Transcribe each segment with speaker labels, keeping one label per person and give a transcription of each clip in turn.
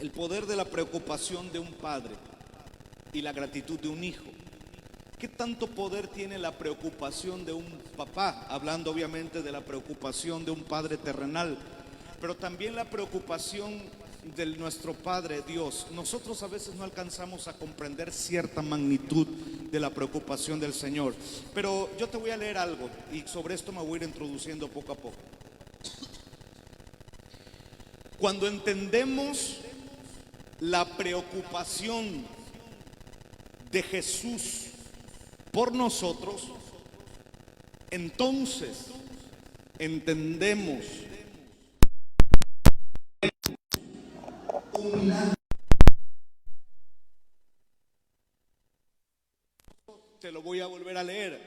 Speaker 1: El poder de la preocupación de un padre y la gratitud de un hijo. ¿Qué tanto poder tiene la preocupación de un papá? Hablando obviamente de la preocupación de un padre terrenal, pero también la preocupación de nuestro Padre Dios. Nosotros a veces no alcanzamos a comprender cierta magnitud de la preocupación del Señor. Pero yo te voy a leer algo y sobre esto me voy a ir introduciendo poco a poco. Cuando entendemos la preocupación de Jesús por nosotros, entonces entendemos un milagro. Te lo voy a volver a leer.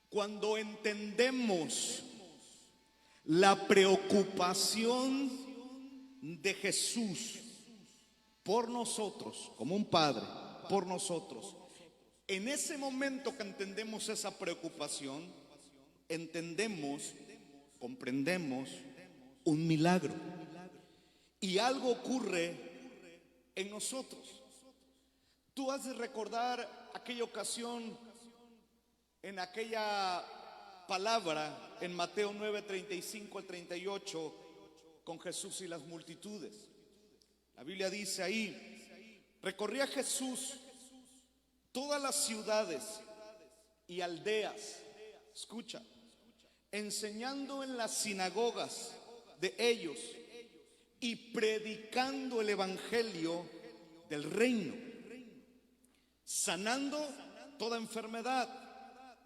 Speaker 1: Cuando entendemos la preocupación de Jesús por nosotros, como un padre, por nosotros, en ese momento que entendemos esa preocupación, entendemos, comprendemos un milagro. Y algo ocurre en nosotros. Tú has de recordar aquella ocasión, en aquella palabra en Mateo 9, 35 al 38, con Jesús y las multitudes. La Biblia dice ahí: recorría Jesús todas las ciudades y aldeas, escucha, enseñando en las sinagogas de ellos y predicando el evangelio del reino, sanando toda enfermedad,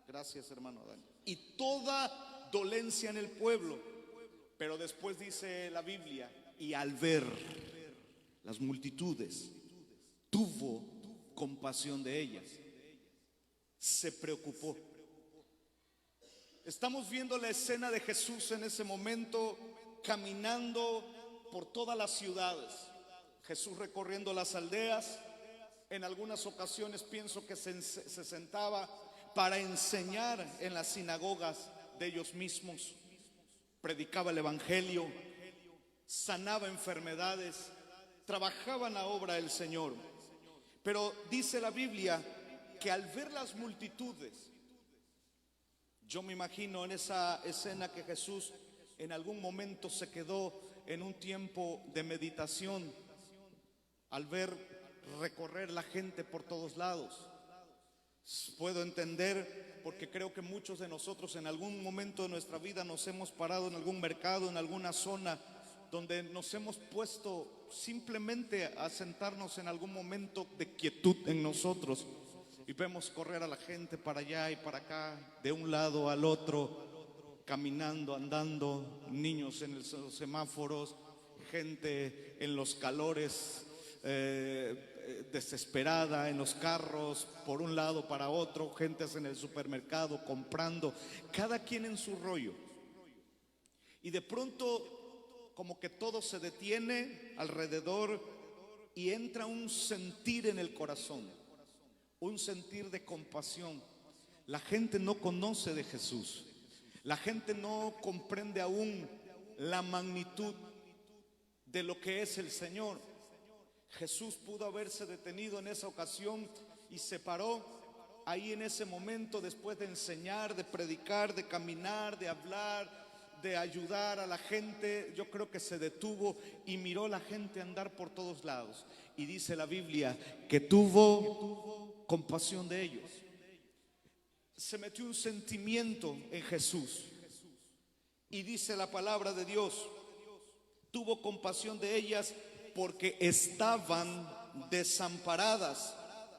Speaker 1: gracias hermano Dani, y toda dolencia en el pueblo. Pero después dice la Biblia: y al ver las multitudes, tuvo compasión de ellas, se preocupó. Estamos viendo la escena de Jesús en ese momento, caminando por todas las ciudades. Jesús recorriendo las aldeas. En algunas ocasiones pienso que se sentaba para enseñar en las sinagogas de ellos mismos. Predicaba el evangelio, sanaba enfermedades, trabajaba en la obra del Señor. Pero dice la Biblia que al ver las multitudes, yo me imagino en esa escena que Jesús en algún momento se quedó en un tiempo de meditación, al ver recorrer la gente por todos lados. Puedo entender, porque creo que muchos de nosotros en algún momento de nuestra vida nos hemos parado en algún mercado, en alguna zona donde nos hemos puesto simplemente a sentarnos en algún momento de quietud en nosotros, y vemos correr a la gente para allá y para acá, de un lado al otro, caminando, andando, niños en los semáforos, gente en los calores, desesperada en los carros, por un lado para otro, gentes en el supermercado comprando, cada quien en su rollo. Y de pronto como que todo se detiene alrededor y entra un sentir en el corazón, un sentir de compasión. La gente no conoce de Jesús, la gente no comprende aún la magnitud de lo que es el Señor. Jesús pudo haberse detenido en esa ocasión y se paró ahí en ese momento, después de enseñar, de predicar, de caminar, de hablar, de ayudar a la gente. Yo creo que se detuvo y miró a la gente andar por todos lados, y dice la Biblia que tuvo compasión de ellos. Se metió un sentimiento en Jesús, y dice la palabra de Dios: tuvo compasión de ellas porque estaban desamparadas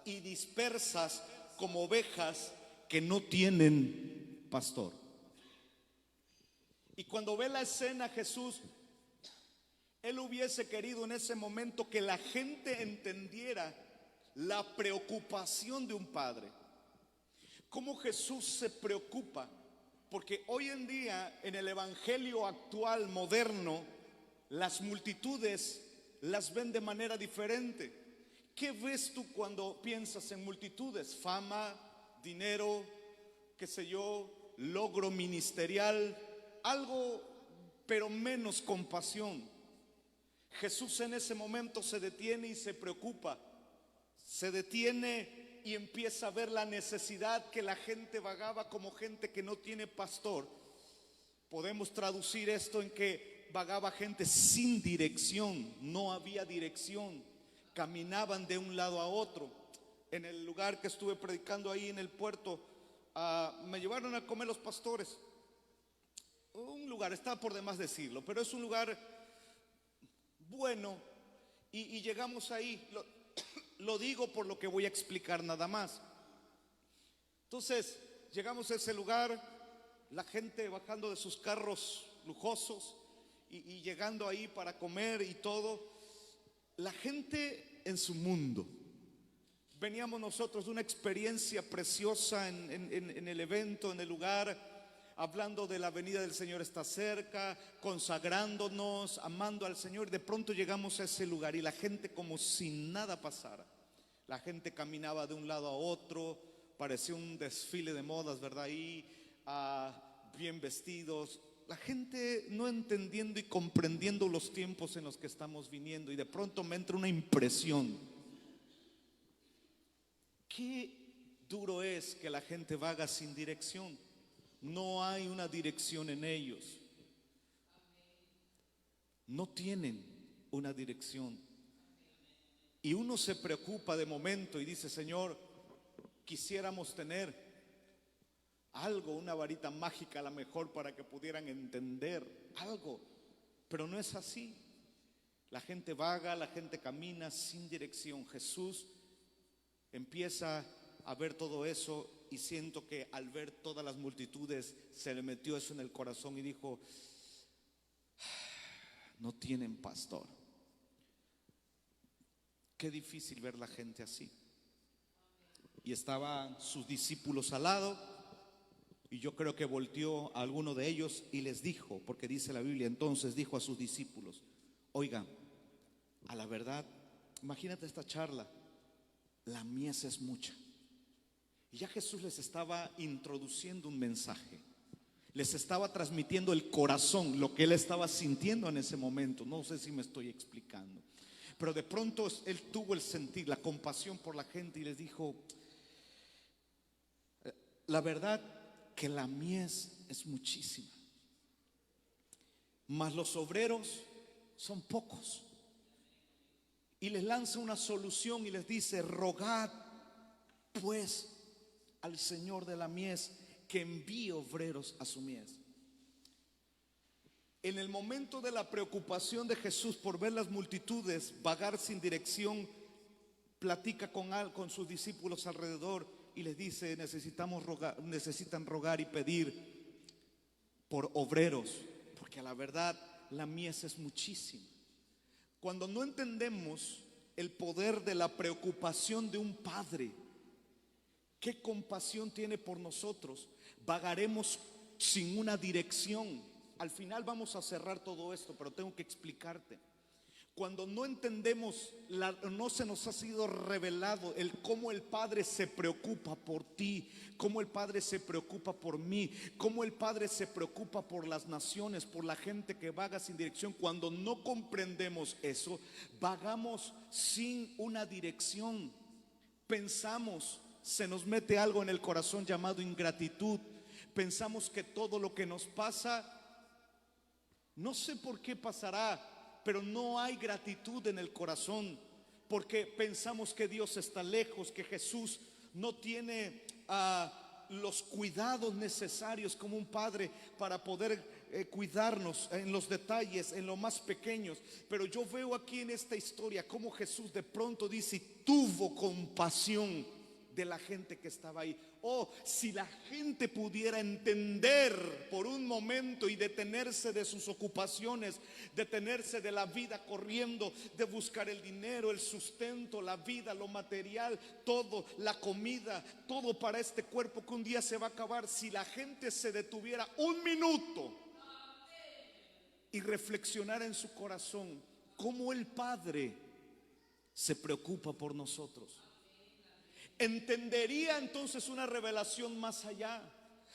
Speaker 1: y dispersas como ovejas que no tienen pastor. Y cuando ve la escena Jesús, él hubiese querido en ese momento que la gente entendiera la preocupación de un padre. Cómo Jesús se preocupa, porque hoy en día en el evangelio actual moderno, las multitudes las ven de manera diferente. ¿Qué ves tú cuando piensas en multitudes? Fama, dinero, qué sé yo, logro ministerial, algo, pero menos compasión. Jesús en ese momento se detiene y se preocupa. Se detiene y empieza a ver la necesidad que la gente vagaba como gente que no tiene pastor. Podemos traducir esto en que vagaba gente sin dirección, no había dirección, caminaban de un lado a otro. En el lugar que estuve predicando ahí en el puerto, me llevaron a comer los pastores. Un lugar, está por demás decirlo, pero es un lugar bueno y llegamos ahí. Lo digo por lo que voy a explicar nada más. Entonces, llegamos a ese lugar, la gente bajando de sus carros lujosos y llegando ahí para comer y todo. La gente en su mundo. Veníamos nosotros de una experiencia preciosa en el evento, en el lugar, hablando de la venida del Señor está cerca, consagrándonos, amando al Señor. De pronto llegamos a ese lugar y la gente como si nada pasara. La gente caminaba de un lado a otro, parecía un desfile de modas, ¿verdad? Ahí, bien vestidos. La gente no entendiendo y comprendiendo los tiempos en los que estamos viniendo. Y de pronto me entra una impresión. Qué duro es que la gente vaga sin dirección. No hay una dirección en ellos. No tienen una dirección. Y uno se preocupa de momento y dice: Señor, quisiéramos tener algo, una varita mágica a lo mejor para que pudieran entender algo. Pero no es así. La gente vaga, la gente camina sin dirección. Jesús empieza a ver todo eso y siento que al ver todas las multitudes se le metió eso en el corazón y dijo: no tienen pastor. Qué difícil ver la gente así. Y estaban sus discípulos al lado y yo creo que volteó a alguno de ellos y les dijo, porque dice la Biblia, entonces dijo a sus discípulos: oigan, a la verdad, imagínate esta charla, la mies es mucha. Y ya Jesús les estaba introduciendo un mensaje, les estaba transmitiendo el corazón, lo que él estaba sintiendo en ese momento. No sé si me estoy explicando, pero de pronto él tuvo el sentir, la compasión por la gente y les dijo: la verdad que la mies es muchísima, mas los obreros son pocos. Y les lanza una solución y les dice: rogad pues al Señor de la mies que envíe obreros a su mies. En el momento de la preocupación de Jesús por ver las multitudes vagar sin dirección, platica con sus discípulos alrededor y les dice: necesitan rogar y pedir por obreros, porque a la verdad la mies es muchísima. Cuando no entendemos el poder de la preocupación de un padre, qué compasión tiene por nosotros, vagaremos sin una dirección. Al final vamos a cerrar todo esto, pero tengo que explicarte. Cuando no entendemos, no se nos ha sido revelado el cómo el Padre se preocupa por ti, cómo el Padre se preocupa por mí, cómo el Padre se preocupa por las naciones, por la gente que vaga sin dirección. Cuando no comprendemos eso, vagamos sin una dirección. Pensamos, se nos mete algo en el corazón llamado ingratitud. Pensamos que todo lo que nos pasa, no sé por qué pasará, pero no hay gratitud en el corazón, porque pensamos que Dios está lejos, que Jesús no tiene los cuidados necesarios como un padre para poder cuidarnos en los detalles, en lo más pequeños. Pero yo veo aquí en esta historia cómo Jesús de pronto dice: tuvo compasión de la gente que estaba ahí. Oh, si la gente pudiera entender por un momento y detenerse de sus ocupaciones, detenerse de la vida corriendo, de buscar el dinero, el sustento, la vida, lo material, todo, la comida, todo para este cuerpo que un día se va a acabar. Si la gente se detuviera un minuto y reflexionara en su corazón cómo el Padre se preocupa por nosotros, entendería entonces una revelación más allá.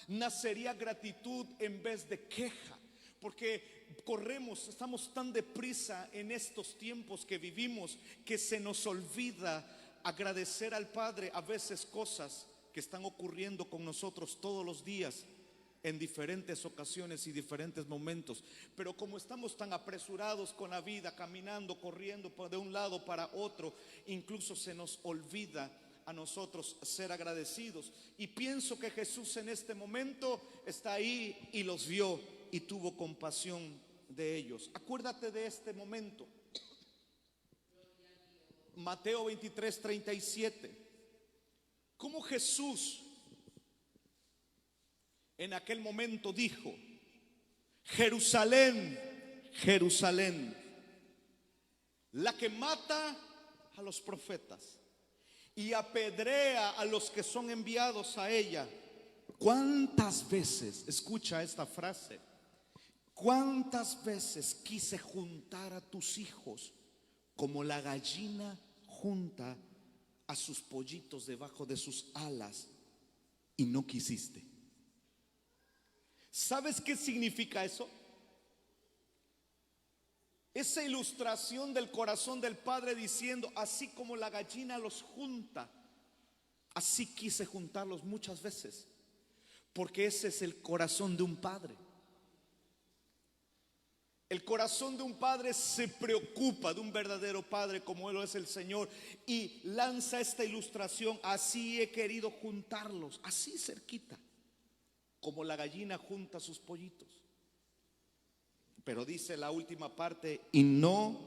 Speaker 1: Nacería gratitud en vez de queja. Porque corremos, estamos tan deprisa en estos tiempos que vivimos que se nos olvida agradecer al Padre a veces cosas que están ocurriendo con nosotros todos los días, en diferentes ocasiones y diferentes momentos. Pero como estamos tan apresurados con la vida, caminando, corriendo de un lado para otro, incluso se nos olvida a nosotros ser agradecidos. Y pienso que Jesús en este momento está ahí y los vio y tuvo compasión de ellos. Acuérdate de este momento. Mateo 23:37. Cómo Jesús en aquel momento dijo: Jerusalén, Jerusalén, la que mata a los profetas y apedrea a los que son enviados a ella. ¿Cuántas veces, escucha esta frase, cuántas veces quise juntar a tus hijos como la gallina junta a sus pollitos debajo de sus alas, y no quisiste? ¿Sabes qué significa eso? Esa ilustración del corazón del Padre diciendo: así como la gallina los junta, así quise juntarlos muchas veces. Porque ese es el corazón de un padre. El corazón de un padre se preocupa, de un verdadero padre como Él es el Señor, y lanza esta ilustración: así he querido juntarlos, así cerquita, como la gallina junta sus pollitos. Pero dice la última parte: y no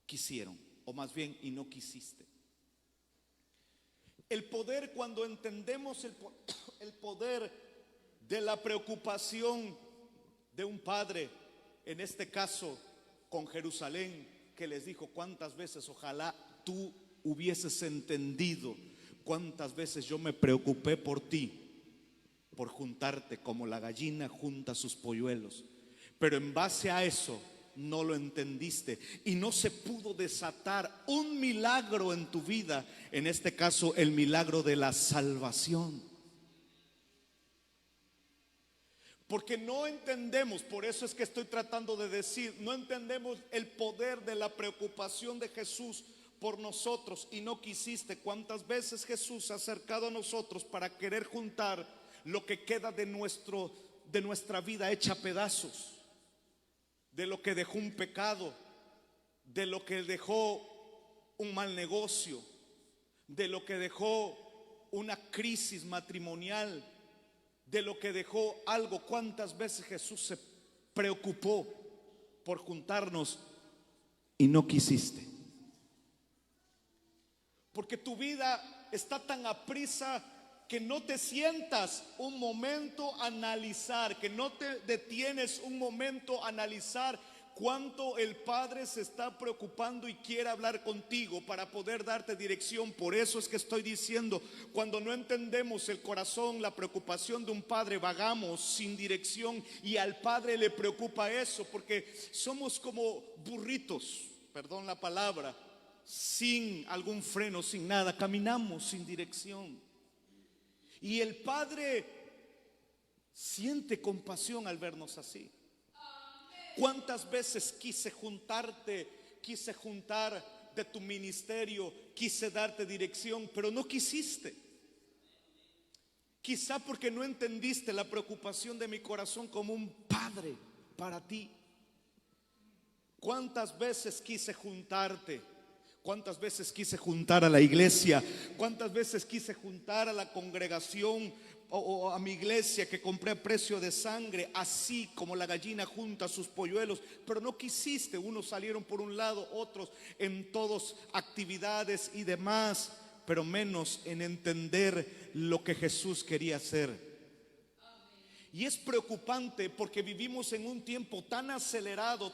Speaker 1: quisieron, o más bien, y no quisiste. El poder, cuando entendemos el poder de la preocupación de un padre, en este caso con Jerusalén, que les dijo: cuántas veces ojalá tú hubieses entendido cuántas veces yo me preocupé por ti, por juntarte como la gallina junta sus polluelos. Pero en base a eso no lo entendiste y no se pudo desatar un milagro en tu vida, en este caso el milagro de la salvación. Porque no entendemos, por eso es que estoy tratando de decir, no entendemos el poder de la preocupación de Jesús por nosotros. Y no quisiste. ¿Cuántas veces Jesús se ha acercado a nosotros para querer juntar lo que queda de nuestra vida hecha pedazos, de lo que dejó un pecado, de lo que dejó un mal negocio, de lo que dejó una crisis matrimonial, de lo que dejó algo? ¿Cuántas veces Jesús se preocupó por juntarnos y no quisiste? Porque tu vida está tan aprisa que no te sientas un momento a analizar, que no te detienes un momento a analizar cuánto el Padre se está preocupando y quiere hablar contigo para poder darte dirección. Por eso es que estoy diciendo, cuando no entendemos el corazón, la preocupación de un padre, vagamos sin dirección, y al Padre le preocupa eso, porque somos como burritos, perdón la palabra, sin algún freno, sin nada, caminamos sin dirección. Y el Padre siente compasión al vernos así. ¿Cuántas veces quise juntarte, quise juntar de tu ministerio, quise darte dirección, pero no quisiste? Quizá porque no entendiste la preocupación de mi corazón como un padre para ti. ¿Cuántas veces quise juntarte? ¿Cuántas veces quise juntar a la iglesia? ¿Cuántas veces quise juntar a la congregación o a mi iglesia que compré a precio de sangre, así como la gallina junta sus polluelos? Pero no quisiste. Unos salieron por un lado, otros en todas actividades y demás, pero menos en entender lo que Jesús quería hacer. Y es preocupante porque vivimos en un tiempo tan acelerado,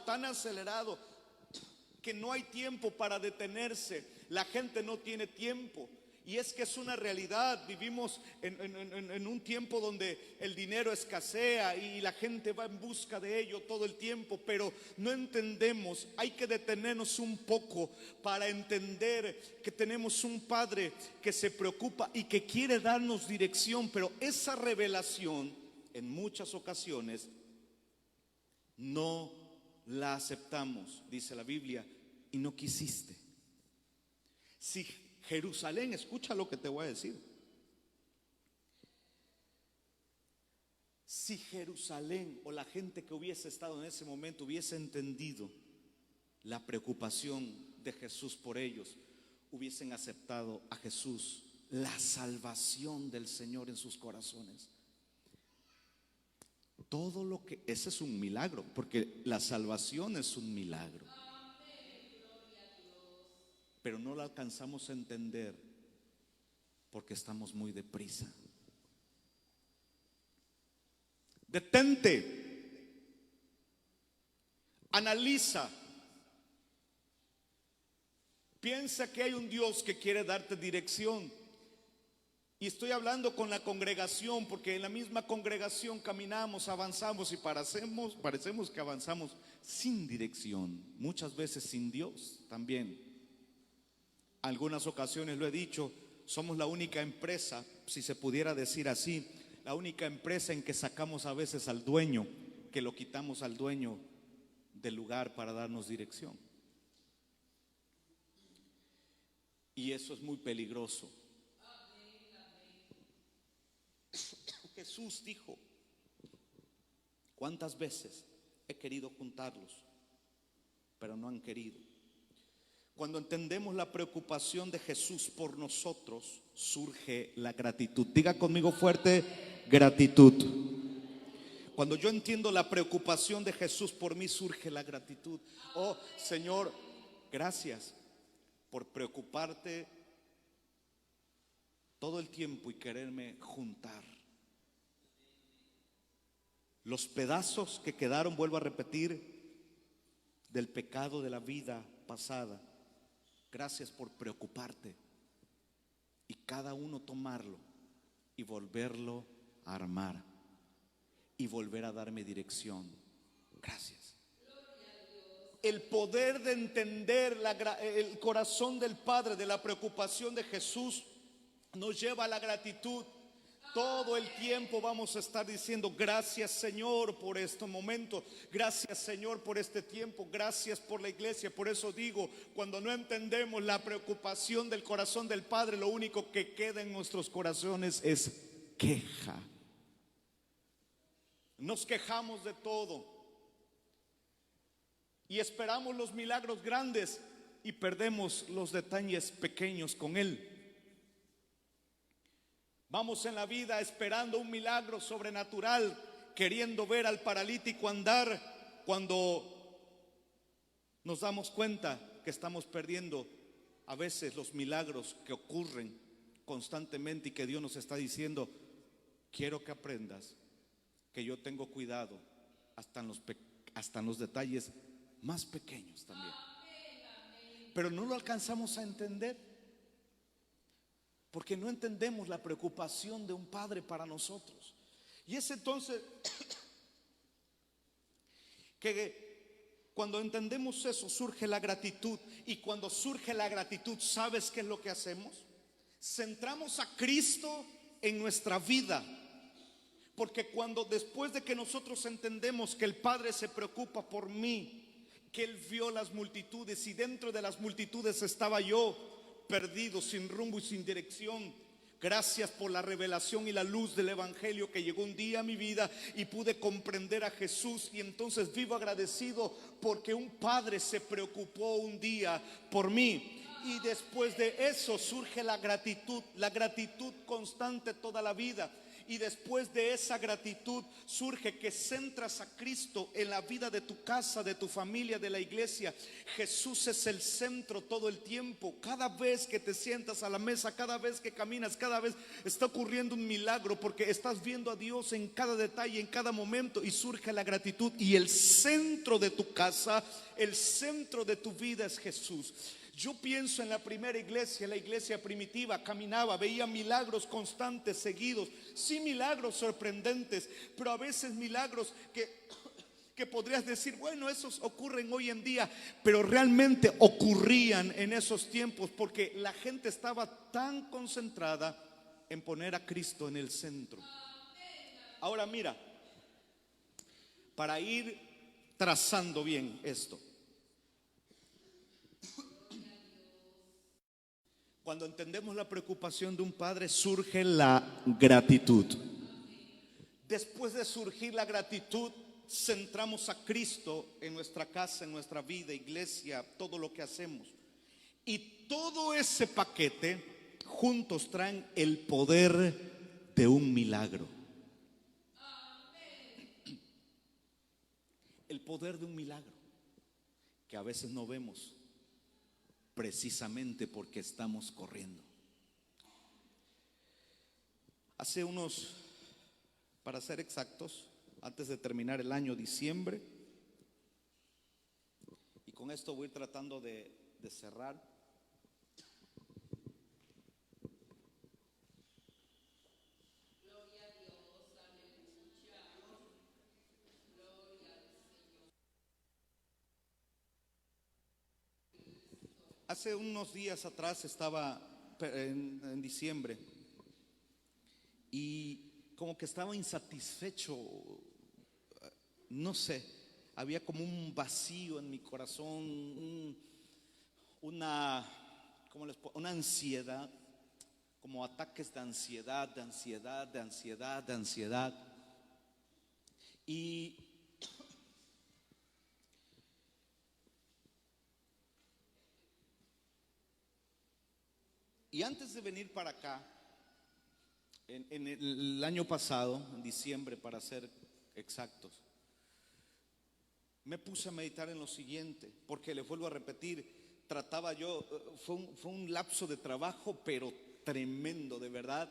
Speaker 1: que no hay tiempo para detenerse. La gente no tiene tiempo. Y es que es una realidad. Vivimos en un tiempo donde el dinero escasea y la gente va en busca de ello todo el tiempo, pero no entendemos. Hay que detenernos un poco para entender que tenemos un Padre que se preocupa y que quiere darnos dirección, pero esa revelación en muchas ocasiones no la aceptamos, dice la Biblia, y no quisiste. Si Jerusalén, escucha lo que te voy a decir. Si Jerusalén o la gente que hubiese estado en ese momento hubiese entendido la preocupación de Jesús por ellos, hubiesen aceptado a Jesús, la salvación del Señor en sus corazones. Todo lo que, ese es un milagro, porque la salvación es un milagro. Pero no lo alcanzamos a entender porque estamos muy deprisa. Detente, analiza, piensa que hay un Dios que quiere darte dirección. Y estoy hablando con la congregación, porque en la misma congregación caminamos, avanzamos y parecemos que avanzamos sin dirección, muchas veces sin Dios también. Algunas ocasiones lo he dicho, somos la única empresa, si se pudiera decir así, la única empresa en que sacamos a veces al dueño, que lo quitamos al dueño del lugar para darnos dirección. Y eso es muy peligroso. Jesús dijo, ¿cuántas veces he querido juntarlos, pero no han querido? Cuando entendemos la preocupación de Jesús por nosotros, surge la gratitud. Diga conmigo fuerte, gratitud. Cuando yo entiendo la preocupación de Jesús por mí, surge la gratitud. Oh, Señor, gracias por preocuparte todo el tiempo y quererme juntar. Los pedazos que quedaron, vuelvo a repetir, del pecado de la vida pasada. Gracias por preocuparte y cada uno tomarlo y volverlo a armar y volver a darme dirección. Gracias. El poder de entender el corazón del Padre, de la preocupación de Jesús, nos lleva a la gratitud. Todo el tiempo vamos a estar diciendo gracias, Señor, por este momento. Gracias, Señor, por este tiempo. Gracias por la iglesia. Por eso digo, cuando no entendemos la preocupación del corazón del Padre, lo único que queda en nuestros corazones es queja. Nos quejamos de todo y esperamos los milagros grandes y perdemos los detalles pequeños con Él. Vamos en la vida esperando un milagro sobrenatural, queriendo ver al paralítico andar, cuando nos damos cuenta que estamos perdiendo a veces los milagros que ocurren constantemente y que Dios nos está diciendo, quiero que aprendas que yo tengo cuidado hasta en los detalles más pequeños también. Pero no lo alcanzamos a entender. Porque no entendemos la preocupación de un padre para nosotros. Y es entonces que cuando entendemos eso surge la gratitud. Y cuando surge la gratitud, ¿sabes qué es lo que hacemos? Centramos a Cristo en nuestra vida. Porque cuando después de que nosotros entendemos que el Padre se preocupa por mí, que Él vio las multitudes y dentro de las multitudes estaba yo, perdido, sin rumbo y sin dirección. Gracias por la revelación y la luz del evangelio que llegó un día a mi vida y pude comprender a Jesús, y entonces vivo agradecido porque un padre se preocupó un día por mí. Y después de eso surge la gratitud constante toda la vida. Y después de esa gratitud surge que centras a Cristo en la vida de tu casa, de tu familia, de la iglesia. Jesús es el centro todo el tiempo. Cada vez que te sientas a la mesa, cada vez que caminas, cada vez está ocurriendo un milagro, porque estás viendo a Dios en cada detalle, en cada momento, y surge la gratitud. Y el centro de tu casa, el centro de tu vida es Jesús. Yo pienso en la primera iglesia, la iglesia primitiva, caminaba, veía milagros constantes, seguidos, sí, milagros sorprendentes, pero a veces milagros que podrías decir, bueno, esos ocurren hoy en día, pero realmente ocurrían en esos tiempos porque la gente estaba tan concentrada en poner a Cristo en el centro. Ahora mira, para ir trazando bien esto. Cuando entendemos la preocupación de un padre, surge la gratitud. Después de surgir la gratitud, centramos a Cristo en nuestra casa, en nuestra vida, iglesia, todo lo que hacemos. Y todo ese paquete juntos traen el poder de un milagro. El poder de un milagro que a veces no vemos, precisamente porque estamos corriendo. Hace unos, para ser exactos, antes de terminar el año, diciembre, y con esto voy tratando de cerrar. Hace unos días atrás estaba en diciembre y como que estaba insatisfecho, no sé, había como un vacío en mi corazón, una ansiedad, como ataques de ansiedad, de ansiedad, de ansiedad, de ansiedad. Y antes de venir para acá, en el año pasado, en diciembre para ser exactos, me puse a meditar en lo siguiente, porque les vuelvo a repetir, fue un lapso de trabajo, pero tremendo, de verdad.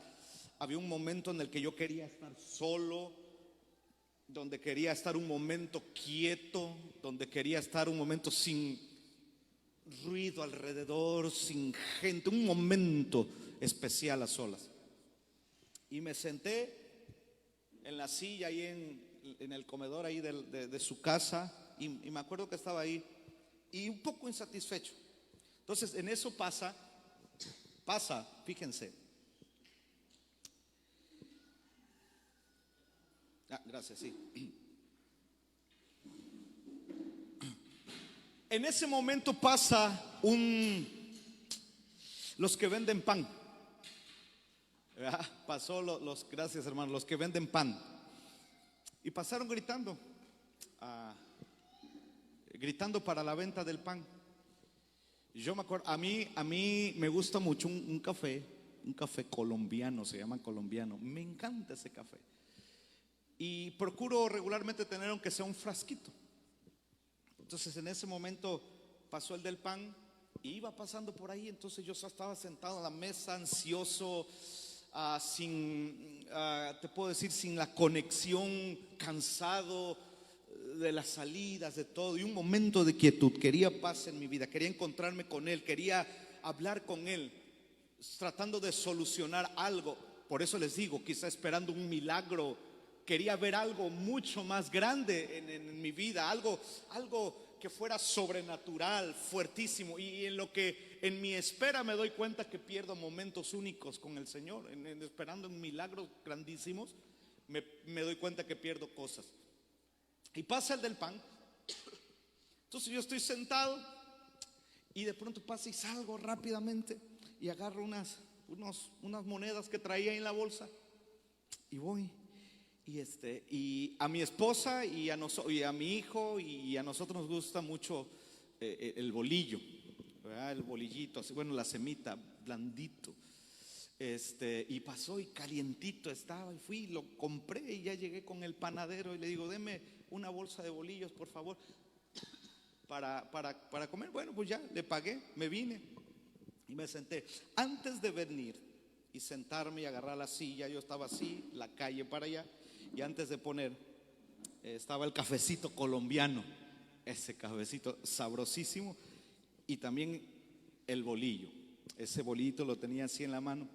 Speaker 1: Había un momento en el que yo quería estar solo, donde quería estar un momento quieto, donde quería estar un momento sin ruido alrededor, sin gente, un momento especial a solas. Y me senté en la silla ahí en el comedor ahí de su casa y me acuerdo que estaba ahí y un poco insatisfecho. Entonces en eso pasa, fíjense. Gracias, sí. En ese momento pasa los que venden pan. Pasó gracias hermano, los que venden pan. Y pasaron gritando para la venta del pan. Yo me acuerdo, a mí me gusta mucho un café colombiano, se llama colombiano. Me encanta ese café. Y procuro regularmente tener aunque sea un frasquito. Entonces en ese momento pasó el del pan y iba pasando por ahí. Entonces yo estaba sentado a la mesa ansioso, te puedo decir, sin la conexión, cansado de las salidas, de todo, y un momento de quietud. Quería paz en mi vida, quería encontrarme con Él, quería hablar con Él, tratando de solucionar algo. Por eso les digo, quizá esperando un milagro. Quería ver algo mucho más grande en mi vida, algo que fuera sobrenatural, fuertísimo. Y en mi espera me doy cuenta que pierdo momentos únicos con el Señor. Esperando en milagros grandísimos, me doy cuenta que pierdo cosas. Y pasa el del pan. Entonces yo estoy sentado y de pronto pasa y salgo rápidamente y agarro unas monedas que traía en la bolsa y voy. Y a mi esposa y a mi hijo y a nosotros nos gusta mucho el bolillo, ¿verdad? El bolillito, así, bueno, la semita, blandito. Y pasó y calientito estaba y fui, lo compré y ya llegué con el panadero y le digo, deme una bolsa de bolillos, por favor, para comer. Bueno, pues ya le pagué, me vine y me senté. Antes de venir y sentarme y agarrar la silla, yo estaba así, la calle para allá. Y antes de poner, estaba el cafecito colombiano, ese cafecito sabrosísimo, y también el bolillo. Ese bolillito lo tenía así en la mano.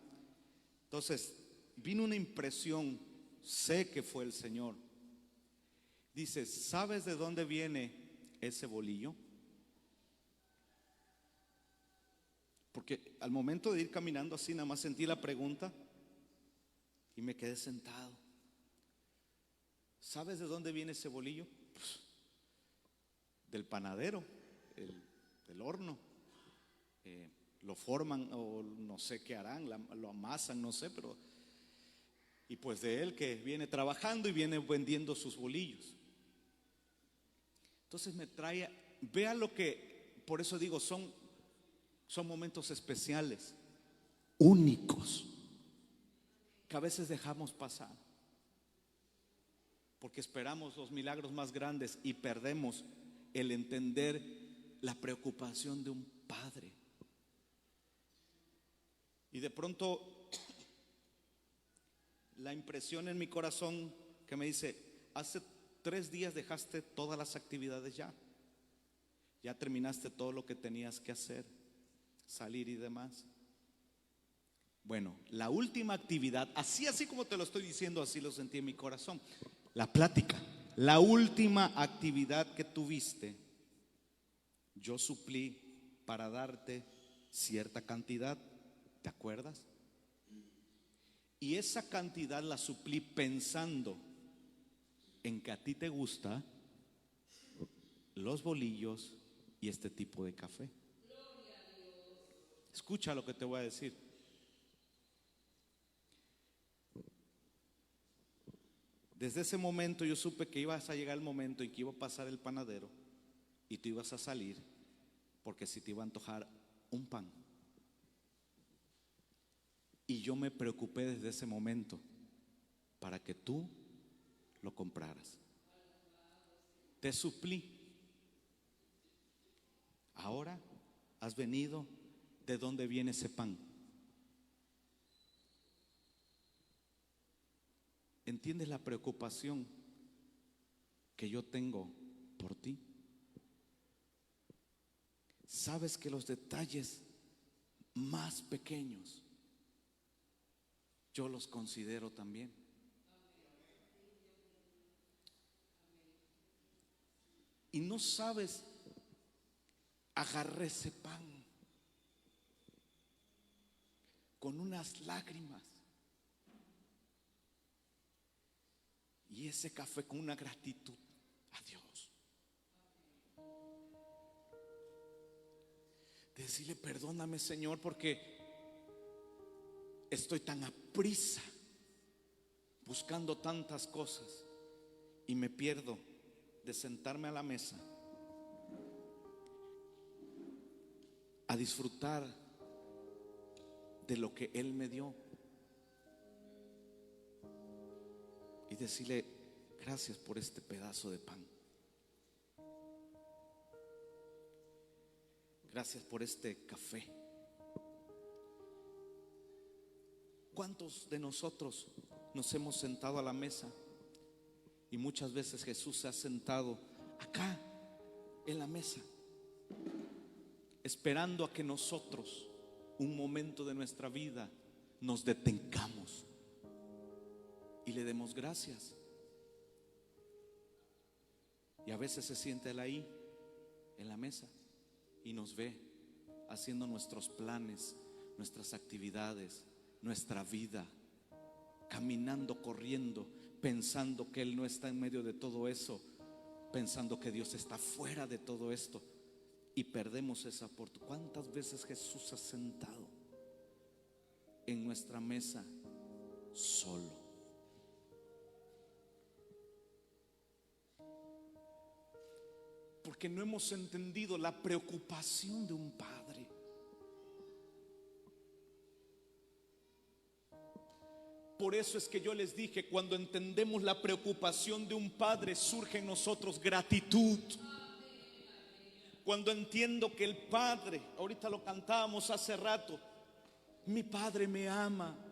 Speaker 1: Entonces vino una impresión, sé que fue el Señor. Dice, ¿sabes de dónde viene ese bolillo? Porque al momento de ir caminando así, nada más sentí la pregunta y me quedé sentado. ¿Sabes de dónde viene ese bolillo? Pues, del panadero, del horno. Lo forman o no sé qué harán, lo amasan, no sé, pero y pues de él que viene trabajando y viene vendiendo sus bolillos. Entonces me trae, vea lo que, por eso digo, son momentos especiales, únicos, que a veces dejamos pasar, porque esperamos los milagros más grandes y perdemos el entender la preocupación de un padre. Y de pronto la impresión en mi corazón que me dice: hace 3 días dejaste todas las actividades ya terminaste todo lo que tenías que hacer, salir y demás. Bueno, la última actividad, así como te lo estoy diciendo, así lo sentí en mi corazón, la plática. La última actividad que tuviste, yo suplí para darte cierta cantidad, ¿te acuerdas? Y esa cantidad la suplí pensando en que a ti te gusta los bolillos y este tipo de café. Escucha lo que te voy a decir. Desde ese momento yo supe que ibas a llegar el momento en que iba a pasar el panadero y tú ibas a salir, porque si te iba a antojar un pan. Y yo me preocupé desde ese momento para que tú lo compraras. Te suplí. Ahora has venido. ¿De dónde viene ese pan? ¿Entiendes la preocupación que yo tengo por ti? Sabes que los detalles más pequeños yo los considero también. Y no sabes, agarré ese pan con unas lágrimas y ese café con una gratitud a Dios. Decirle: perdóname, Señor, porque estoy tan aprisa buscando tantas cosas y me pierdo de sentarme a la mesa a disfrutar de lo que Él me dio y decirle: gracias por este pedazo de pan, gracias por este café. ¿Cuántos de nosotros nos hemos sentado a la mesa y muchas veces Jesús se ha sentado acá en la mesa esperando a que nosotros un momento de nuestra vida nos detengamos y le demos gracias? Y a veces se siente Él ahí en la mesa y nos ve haciendo nuestros planes, nuestras actividades, nuestra vida, caminando, corriendo, pensando que Él no está en medio de todo eso, pensando que Dios está fuera de todo esto, y perdemos esa oportunidad. ¿Cuántas veces Jesús ha sentado en nuestra mesa solo? Porque no hemos entendido la preocupación de un padre. Por eso es que yo les dije, cuando entendemos la preocupación de un padre, surge en nosotros gratitud. Cuando entiendo que el Padre, ahorita lo cantábamos hace rato, mi Padre me ama.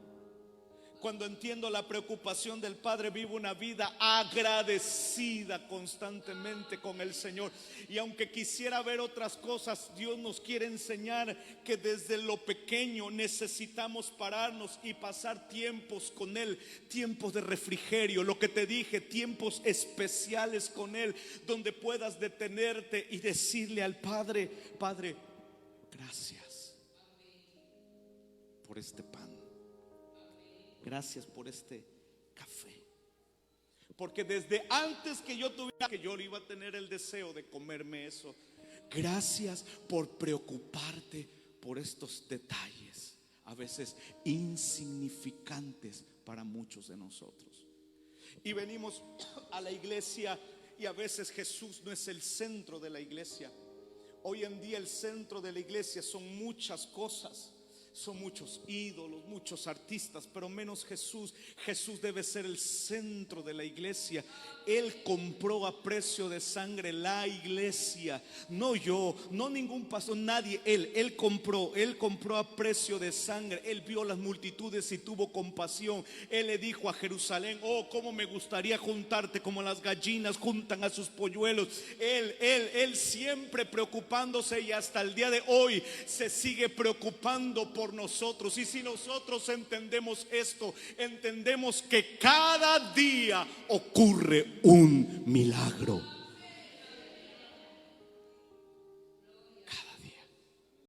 Speaker 1: Cuando entiendo la preocupación del Padre, vivo una vida agradecida constantemente con el Señor. Y aunque quisiera ver otras cosas, Dios nos quiere enseñar que desde lo pequeño necesitamos pararnos y pasar tiempos con Él, tiempos de refrigerio, lo que te dije, tiempos especiales con Él, donde puedas detenerte y decirle al Padre: Padre, gracias por este pan. Gracias por este café. Porque desde antes que yo tuviera, que yo iba a tener el deseo de comerme eso. Gracias por preocuparte por estos detalles, a veces insignificantes para muchos de nosotros. Y venimos a la iglesia y a veces Jesús no es el centro de la iglesia. Hoy en día el centro de la iglesia son muchas cosas. Son muchos ídolos, muchos artistas, pero menos Jesús. Jesús debe ser el centro de la iglesia. Él compró a precio de sangre la iglesia. No yo, no ningún pastor, nadie. Él compró a precio de sangre. Él vio las multitudes y tuvo compasión. Él le dijo a Jerusalén: oh, cómo me gustaría juntarte como las gallinas juntan a sus polluelos. Él siempre preocupándose, y hasta el día de hoy se sigue preocupando por nosotros. Y si nosotros entendemos esto, entendemos que cada día ocurre un milagro.